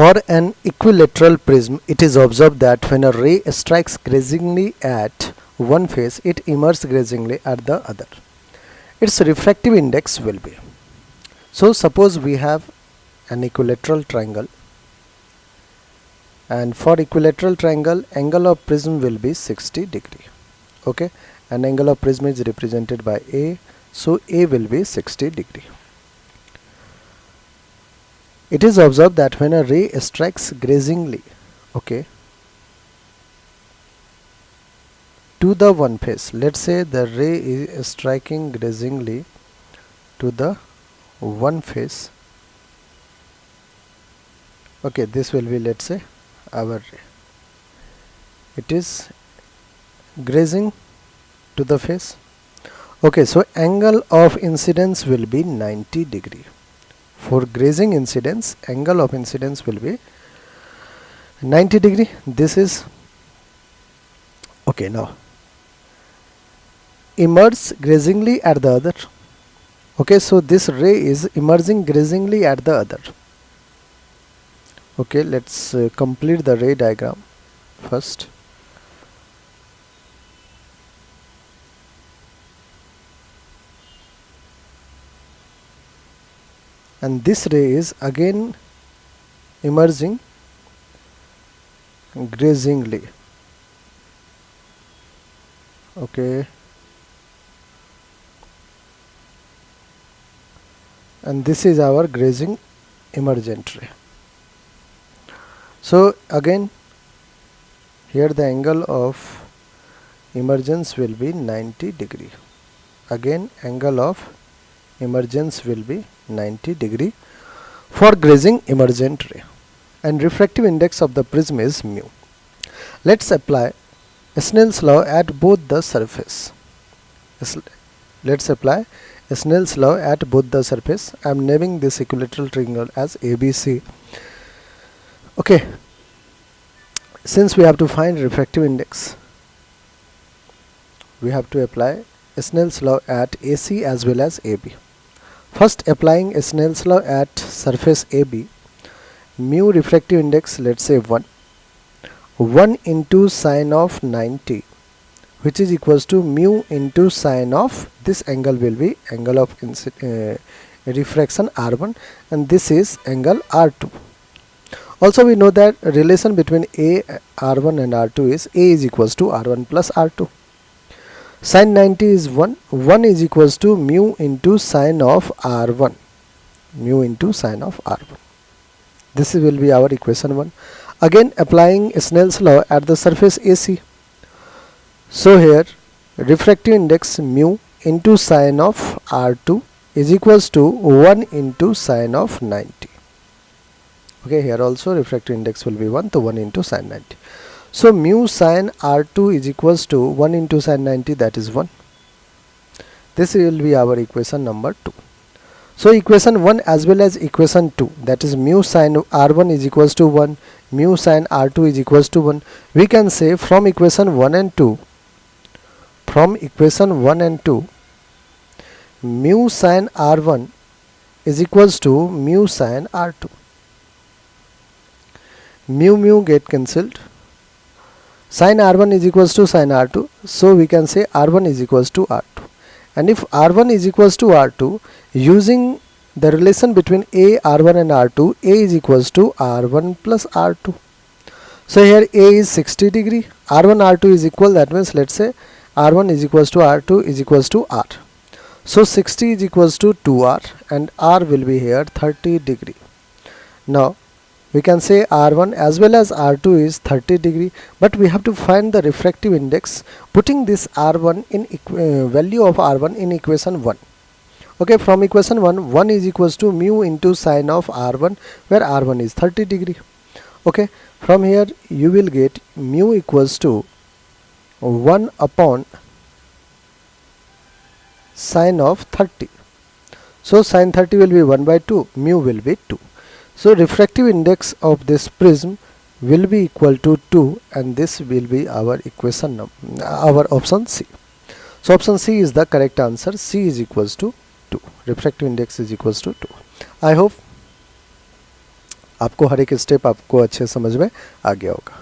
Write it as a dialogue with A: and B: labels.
A: For an equilateral prism, it is observed that when a ray strikes grazingly at one face, it emerges grazingly at the other. Its refractive index will be. So suppose we have an equilateral triangle, and for equilateral triangle, angle of prism will be 60 degree. Okay, and angle of prism is represented by A, so A will be 60 degree. It is observed that when a ray strikes grazingly, okay, to the one face, let's say the ray is striking grazingly to the one face. Okay, this will be, let's say, our ray. It is grazing to the face. Okay, so angle of incidence will be 90 degree. For grazing incidence, angle of incidence will be 90 degree. This is okay. Now emerges grazingly at the other. Okay, so this ray is emerging grazingly at the other. Okay, let's complete the ray diagram first. And this ray is again emerging grazingly. Okay, and this is our grazing emergent ray. So again here the angle of emergence will be 90 degree. Again angle of emergence will be 90 degree for grazing emergent ray, and refractive index of the prism is mu. Let's apply Snell's law at both the surface. Let's apply Snell's law at both the surface. I am naming this equilateral triangle as ABC. Okay, since we have to find refractive index, we have to apply Snell's law at AC as well as AB. First, applying Snell's law at surface AB, mu refractive index, let's say 1 into sine of 90, which is equals to mu into sine of, this angle will be angle of refraction R1, and this is angle R2. Also we know that relation between R1 and R2 is A is equals to R1 plus R2. Sine 90 is 1 is equals to mu into sine of R1, mu into sine of R1. This will be our equation 1. Again applying Snell's law at the surface AC. So here refractive index mu into sine of R2 is equals to 1 into sine of 90. Okay, here also refractive index will be 1, so 1 into sine 90. So mu sine R2 is equals to 1 into sine 90, that is 1. This will be our equation number 2. So equation 1 as well as equation 2, that is mu sine R1 is equals to 1, mu sine R2 is equals to 1. We can say from equation 1 and 2, mu sine R1 is equals to mu sine R2. Mu get cancelled. Sine R1 is equals to sine R2, so we can say R1 is equals to R2. And if R1 is equals to R2, using the relation between R1 and R2, A is equals to R1 plus R2. So here A is 60 degree, R1 R2 is equal, that means let's say R1 is equals to R2 is equals to R. So 60 is equals to 2R, and R will be here 30 degree. Now we can say R1 as well as R2 is 30 degree, but we have to find the refractive index putting this R1 in value of R1 in equation 1. Okay, from equation 1 is equals to mu into sine of R1, where R1 is 30 degree. Okay, from here you will get mu equals to 1 upon sine of 30. So sine 30 will be 1 by 2, mu will be 2. So refractive index of this prism will be equal to 2, and this will be our equation our option C. So option C is the correct answer. C is equals to 2. Refractive index is equals to 2. I hope आपको हर एक step आपको अच्छे समझ में आ गया होगा।